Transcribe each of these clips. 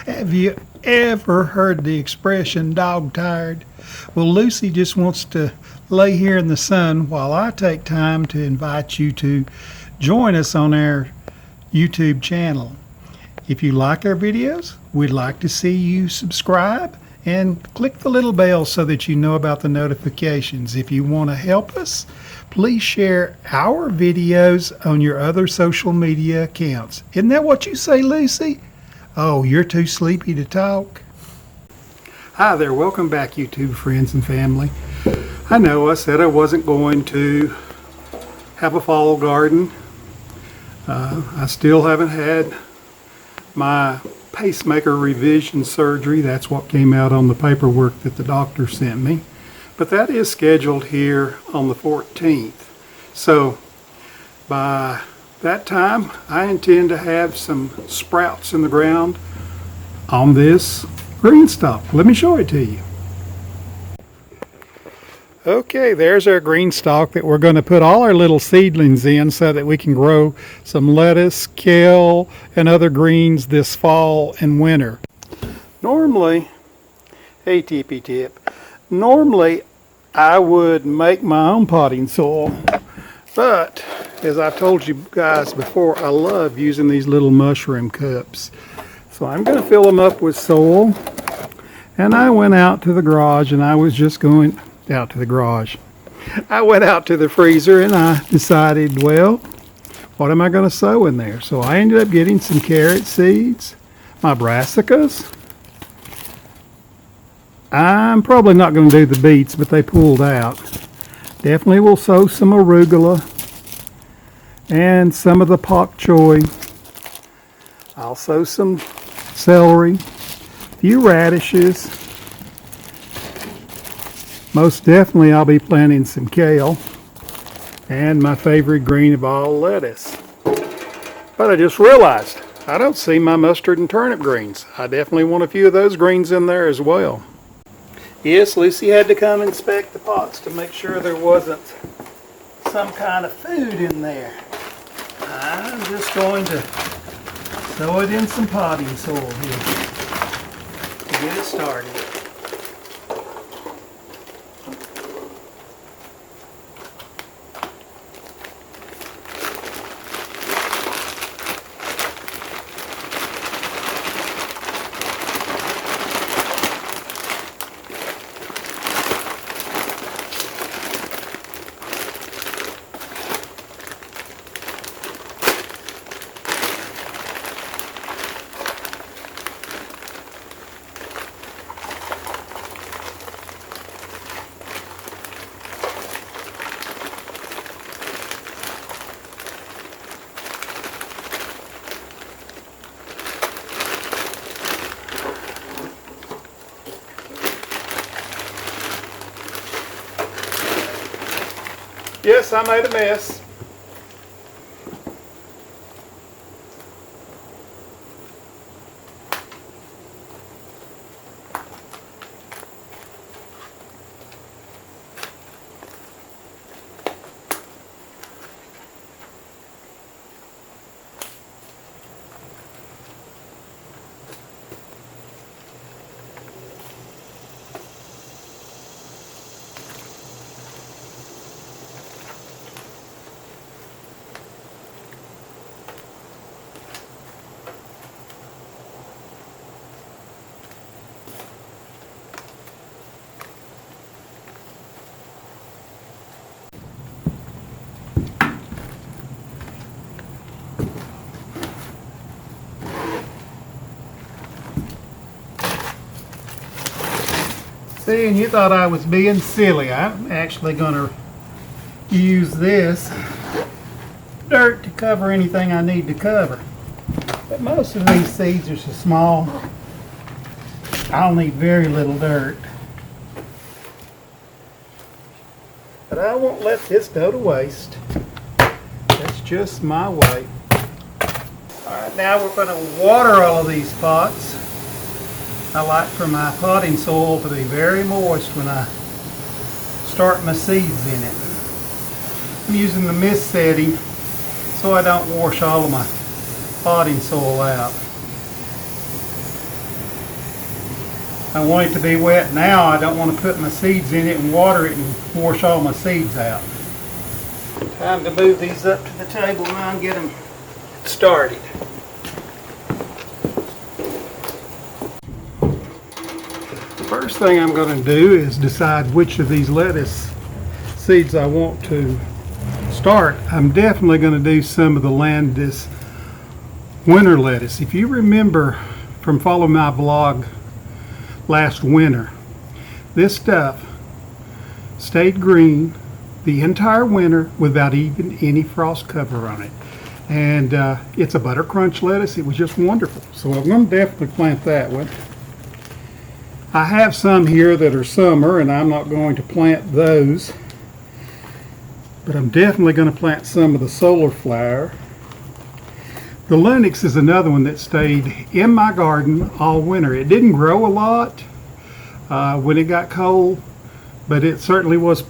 Have you ever heard the expression dog tired? Well, Lucy just wants to lay here in the sun while I take time to invite you to join us on our YouTube channel. If you like our videos, we'd like to see you subscribe and click the little bell so that you know about the notifications. If you want to help us, please share our videos on your other social media accounts. Isn't that what you say, Lucy? Oh, you're too sleepy to talk? Hi there, welcome back YouTube friends and family. I know I said I wasn't going to have a fall garden. I still haven't had my pacemaker revision surgery. That's what came out on the paperwork that the doctor sent me. But that is scheduled here on the 14th. So by that time, I intend to have some sprouts in the ground on this green stalk. Let me show it to you. Okay, there's our green stalk that we're going to put all our little seedlings in so that we can grow some lettuce, kale, and other greens this fall and winter. Normally, hey tippy tip, normally I would make my own potting soil, but as I've told you guys before, I love using these little mushroom cups. So I'm going to fill them up with soil. And I went out to the garage and I was just going out to the garage. I went out to the freezer and I decided, well, what am I going to sow in there? So I ended up getting some carrot seeds, my brassicas. I'm probably not going to do the beets, but they pulled out. Definitely will sow some arugula and some of the pak choy. I'll sow some celery, a few radishes. Most definitely I'll be planting some kale and my favorite green of all, lettuce. But I just realized I don't see my mustard and turnip greens. I definitely want a few of those greens in there as well. Yes, Lucy had to come inspect the pots to make sure there wasn't some kind of food in there. I'm just going to throw it in some potting soil here to get it started. Yes, I made a mess. See, and you thought I was being silly. I'm actually going to use this dirt to cover anything I need to cover. But most of these seeds are so small, I'll need very little dirt. But I won't let this go to waste. That's just my way. Alright, now we're going to water all of these pots. I like for my potting soil to be very moist when I start my seeds in it. I'm using the mist setting so I don't wash all of my potting soil out. I want it to be wet now. I don't want to put my seeds in it and water it and wash all my seeds out. Time to move these up to the table now and get them started. First thing I'm going to do is decide which of these lettuce seeds I want to start. I'm definitely going to do some of the Landis winter lettuce. If you remember from following my blog last winter, this stuff stayed green the entire winter without even any frost cover on it. And it's a butter crunch lettuce. It was just wonderful. So I'm going to definitely plant that one. I have some here that are summer, and I'm not going to plant those. But I'm definitely going to plant some of the solar flower. The Lunix is another one that stayed in my garden all winter. It didn't grow a lot when it got cold, but it certainly was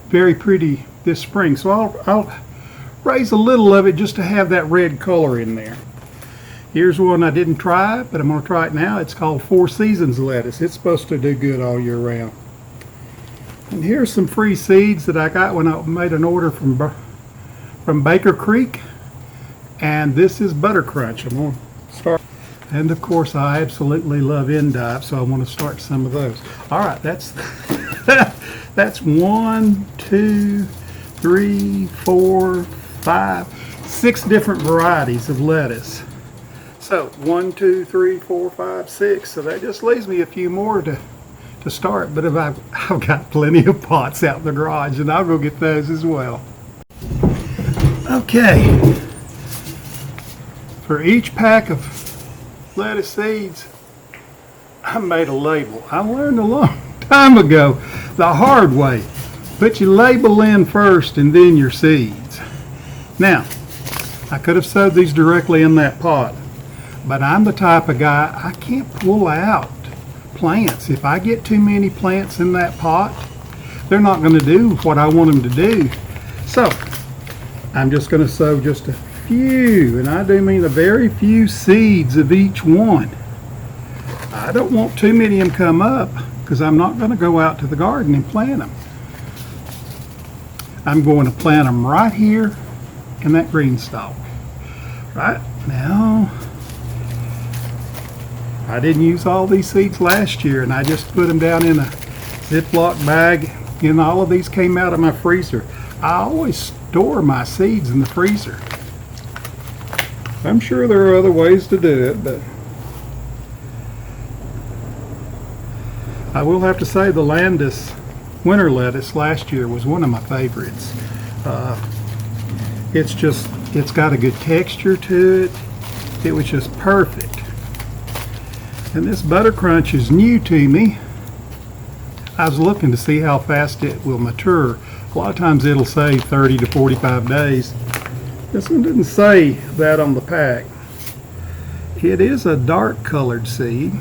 very pretty this spring. So I'll raise a little of it just to have that red color in there. Here's one I didn't try, but I'm going to try it now. It's called Four Seasons lettuce. It's supposed to do good all year round. And here's some free seeds that I got when I made an order from Baker Creek. And this is Butter Crunch. I'm going to start. And of course, I absolutely love endive, so I want to start some of those. All right, that's that's 1, 2, 3, 4, 5, 6 different varieties of lettuce. So 1, 2, 3, 4, 5, 6. So that just leaves me a few more to start. But I've got plenty of pots out in the garage, and I'll go get those as well. Okay. For each pack of lettuce seeds, I made a label. I learned a long time ago the hard way. Put your label in first and then your seeds. Now, I could have sowed these directly in that pot, but I'm the type of guy, I can't pull out plants. If I get too many plants in that pot, they're not going to do what I want them to do. So, I'm just going to sow just a few, and I do mean a very few seeds of each one. I don't want too many of them come up because I'm not going to go out to the garden and plant them. I'm going to plant them right here in that green stalk. Right now, I didn't use all these seeds last year, and I just put them down in a Ziploc bag, and all of these came out of my freezer. I always store my seeds in the freezer. I'm sure there are other ways to do it, but I will have to say the Landis winter lettuce last year was one of my favorites. It's got a good texture to it. It was just perfect. And this Butter Crunch is new to me. I was looking to see how fast it will mature. A lot of times it'll say 30 to 45 days. This one didn't say that on the pack. It is a dark colored seed,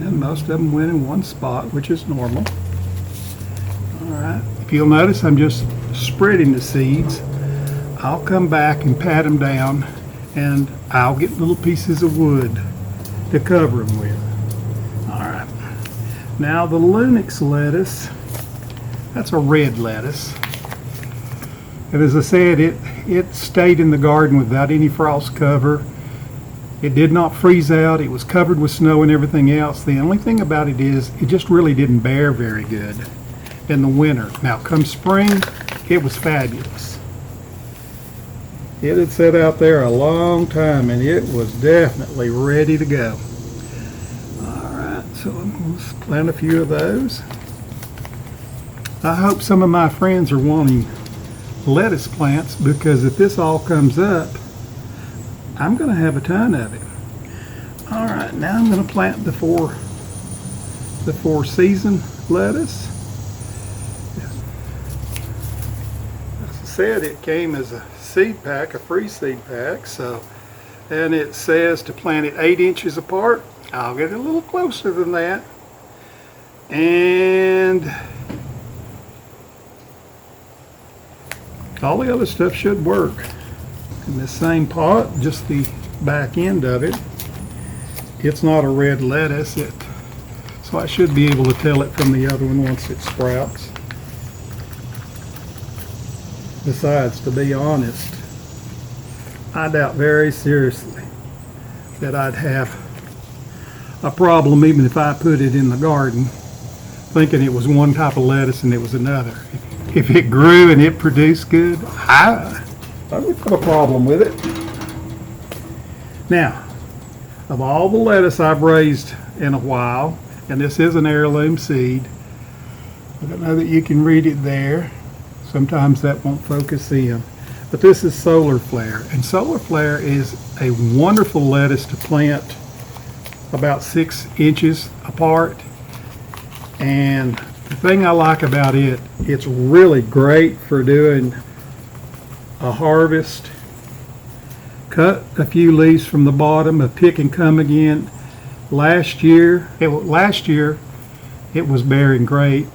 and most of them went in one spot, which is normal. Alright, if you'll notice, I'm just spreading the seeds. I'll come back and pat them down, and I'll get little pieces of wood to cover them with. Alright, now the Lunix lettuce, that's a red lettuce. And as I said, it stayed in the garden without any frost cover. It did not freeze out. It was covered with snow and everything else. The only thing about it is it just really didn't bear very good in the winter. Now come spring, it was fabulous. It had sat out there a long time, and it was definitely ready to go. Alright, so I'm going to plant a few of those. I hope some of my friends are wanting lettuce plants, because if this all comes up, I'm going to have a ton of it. Alright, now I'm going to plant the four season lettuce. As I said, it came as a seed pack, a free seed pack, so, and it says to plant it 8 inches apart. I'll get a little closer than that. And all the other stuff should work. In this same pot, just the back end of it, it's not a red lettuce, so So I should be able to tell it from the other one once it sprouts. Besides, to be honest, I doubt very seriously that I'd have a problem even if I put it in the garden thinking it was one type of lettuce and it was another. If it grew and it produced good, I wouldn't have a problem with it. Now, of all the lettuce I've raised in a while, and this is an heirloom seed, I don't know that you can read it there. Sometimes that won't focus in. But this is solar flare, and solar flare is a wonderful lettuce to plant about 6 inches apart. And the thing I like about it, it's really great for doing a harvest. Cut a few leaves from the bottom, a pick and come again. Last year it was bearing great.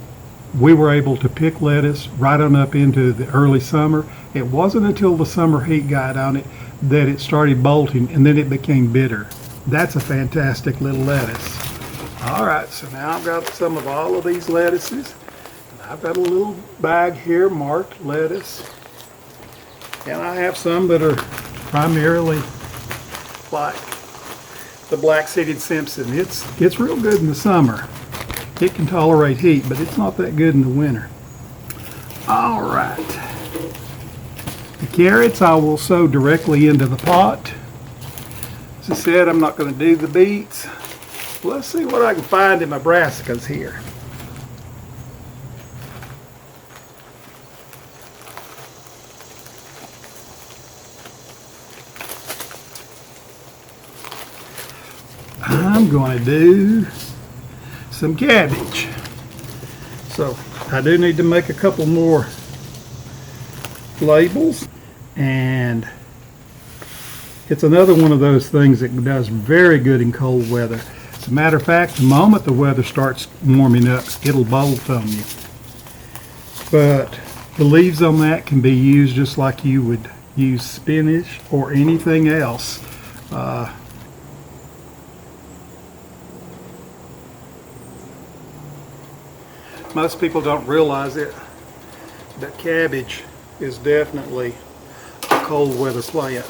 We were able to pick lettuce right on up into the early summer. It wasn't until the summer heat got on it that it started bolting, and then it became bitter. That's a fantastic little lettuce. All right, so now I've got some of all of these lettuces. I've got a little bag here marked lettuce. And I have some that are primarily like the black-seeded Simpson. It's real good in the summer. It can tolerate heat, but it's not that good in the winter. All right. The carrots I will sow directly into the pot. As I said, I'm not going to do the beets. Let's see what I can find in my brassicas here. I'm going to do some cabbage. So I do need to make a couple more labels, and it's another one of those things that does very good in cold weather. As a matter of fact, the moment the weather starts warming up, it'll bolt on you. But the leaves on that can be used just like you would use spinach or anything else. Most people don't realize it, but cabbage is definitely a cold weather plant.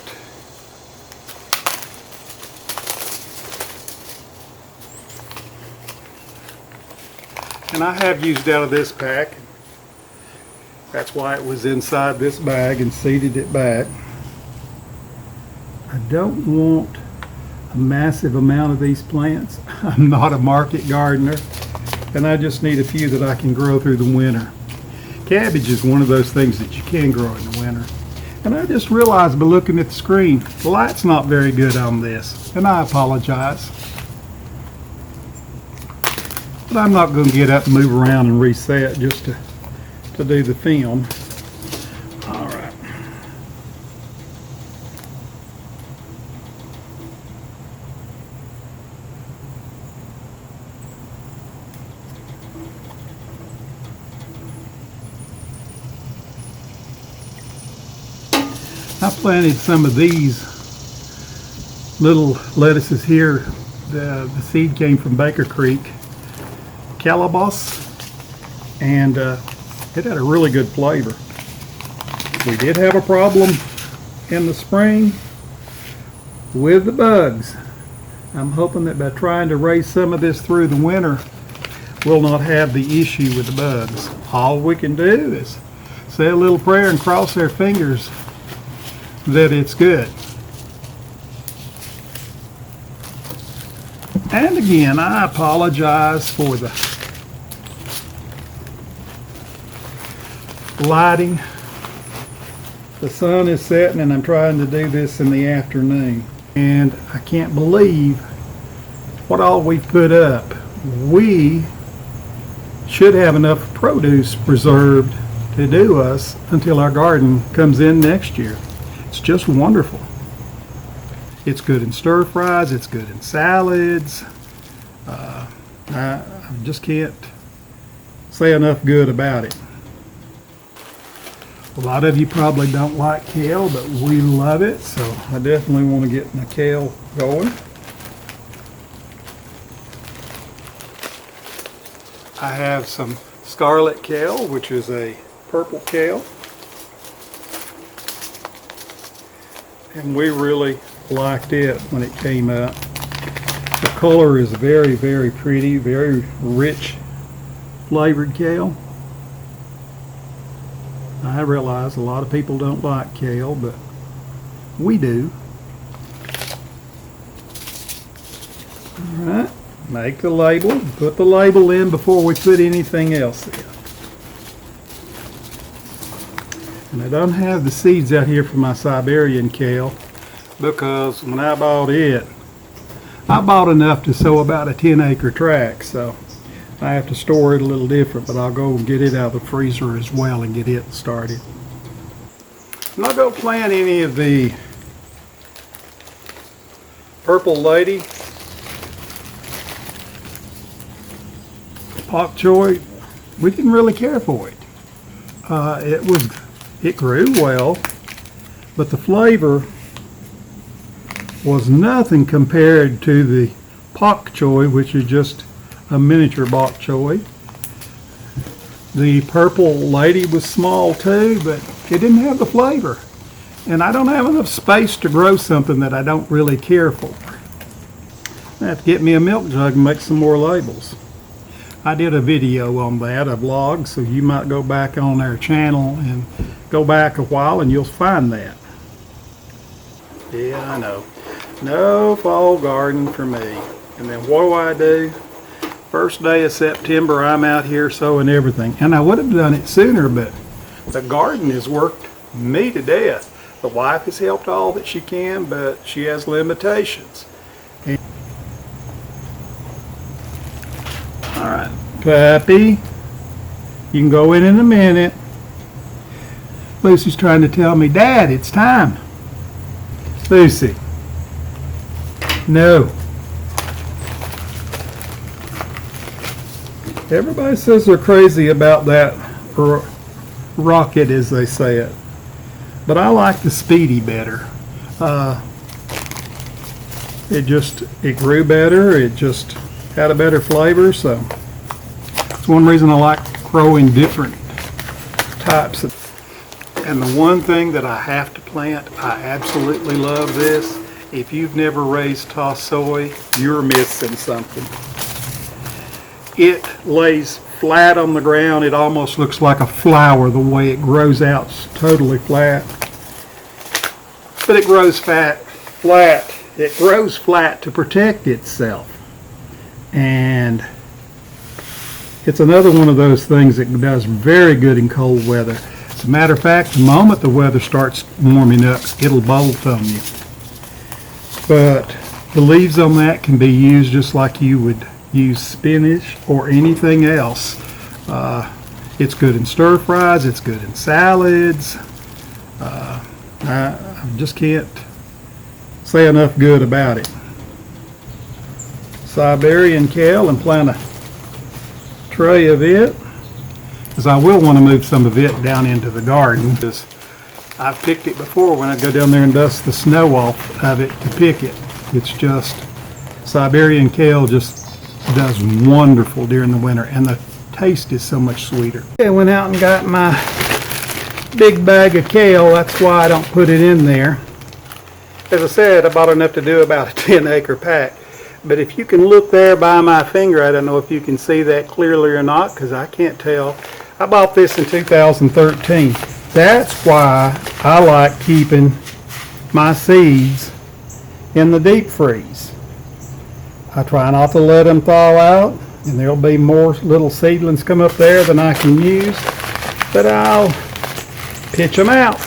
And I have used out of this pack. That's why it was inside this bag and seeded it back. I don't want a massive amount of these plants. I'm not a market gardener, and I just need a few that I can grow through the winter. Cabbage is one of those things that you can grow in the winter. And I just realized by looking at the screen, the light's not very good on this, and I apologize. But I'm not going to get up and move around and reset just to do the film. All right. I planted some of these little lettuces here. The seed came from Baker Creek, Calabas, and it had a really good flavor. We did have a problem in the spring with the bugs. I'm hoping that by trying to raise some of this through the winter, we'll not have the issue with the bugs. All we can do is say a little prayer and cross our fingers that it's good. And again, I apologize for the lighting. The sun is setting and I'm trying to do this in the afternoon. And I can't believe what all we've put up. We should have enough produce preserved to do us until our garden comes in next year. It's just wonderful. It's good in stir fries, it's good in salads. I just can't say enough good about it. A lot of you probably don't like kale, but we love it, so I definitely want to get my kale going. I have some scarlet kale, which is a purple kale. And we really liked it when it came up. The color is very, very pretty, very rich flavored kale. I realize a lot of people don't like kale, but we do. Alright, make the label. Put the label in before we put anything else in. And I don't have the seeds out here for my Siberian kale because when I bought it, I bought enough to sow about a 10-acre tract, so I have to store it a little different, but I'll go and get it out of the freezer as well and get it started. I'm not going to plant any of the purple lady pak choi. We didn't really care for it. It grew well, but the flavor was nothing compared to the pak choi, which is just a miniature bok choy. The purple lady was small too, but it didn't have the flavor. And I don't have enough space to grow something that I don't really care for. I have to get me a milk jug and make some more labels. I did a video on that, a vlog, so you might go back on our channel and go back a while and you'll find that. Yeah, I know. No fall garden for me. And then what do? First day of September, I'm out here sowing everything. And I would have done it sooner, but the garden has worked me to death. The wife has helped all that she can, but she has limitations. Alright, Pappy, you can go in a minute. Lucy's trying to tell me, Dad, it's time. Lucy. No. Everybody says they're crazy about that rocket, as they say it. But I like the Speedy better. It grew better. It just had a better flavor. So it's one reason I like growing different types of. And the one thing that I have to plant, I absolutely love this. If you've never raised soy, you're missing something. It lays flat on the ground. It almost looks like a flower the way it grows out, totally flat. But it grows flat. It grows flat to protect itself. And it's another one of those things that does very good in cold weather. As a matter of fact, the moment the weather starts warming up, it'll bolt on you. But the leaves on that can be used just like you would use spinach or anything else. It's good in stir fries, it's good in salads. I just can't say enough good about it. Siberian kale, and plant a tray of it, because I will want to move some of it down into the garden, because I've picked it before when I go down there and dust the snow off of it to pick it. It's just, Siberian kale just does wonderful during the winter, and the taste is so much sweeter. I went out and got my big bag of kale. That's why I don't put it in there. As I said, I bought enough to do about a 10-acre pack. But if you can look there by my finger, I don't know if you can see that clearly or not, because I can't tell. I bought this in 2013. That's why I like keeping my seeds in the deep freeze. I try not to let them thaw out, and there'll be more little seedlings come up there than I can use, but I'll pitch them out.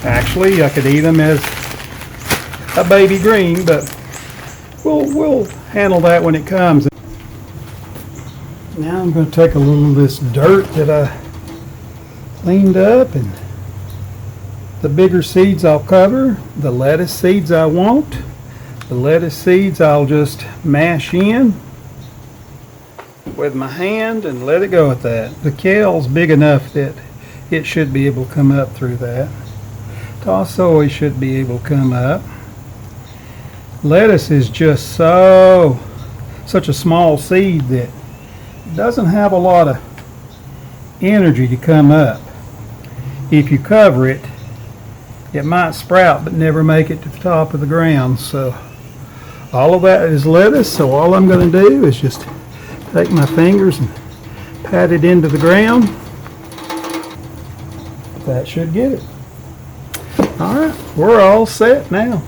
Actually, I could eat them as a baby green, but we'll handle that when it comes. Now I'm going to take a little of this dirt that I cleaned up, and the bigger seeds I'll cover. The lettuce seeds I won't. The lettuce seeds I'll just mash in with my hand and let it go at that. The kale's big enough that it should be able to come up through that. Soy should be able to come up. Lettuce is just such a small seed that doesn't have a lot of energy to come up. If you cover it, it might sprout but never make it to the top of the ground. So all of that is lettuce, so all I'm going to do is just take my fingers and pat it into the ground. That should get it. All right, we're all set now.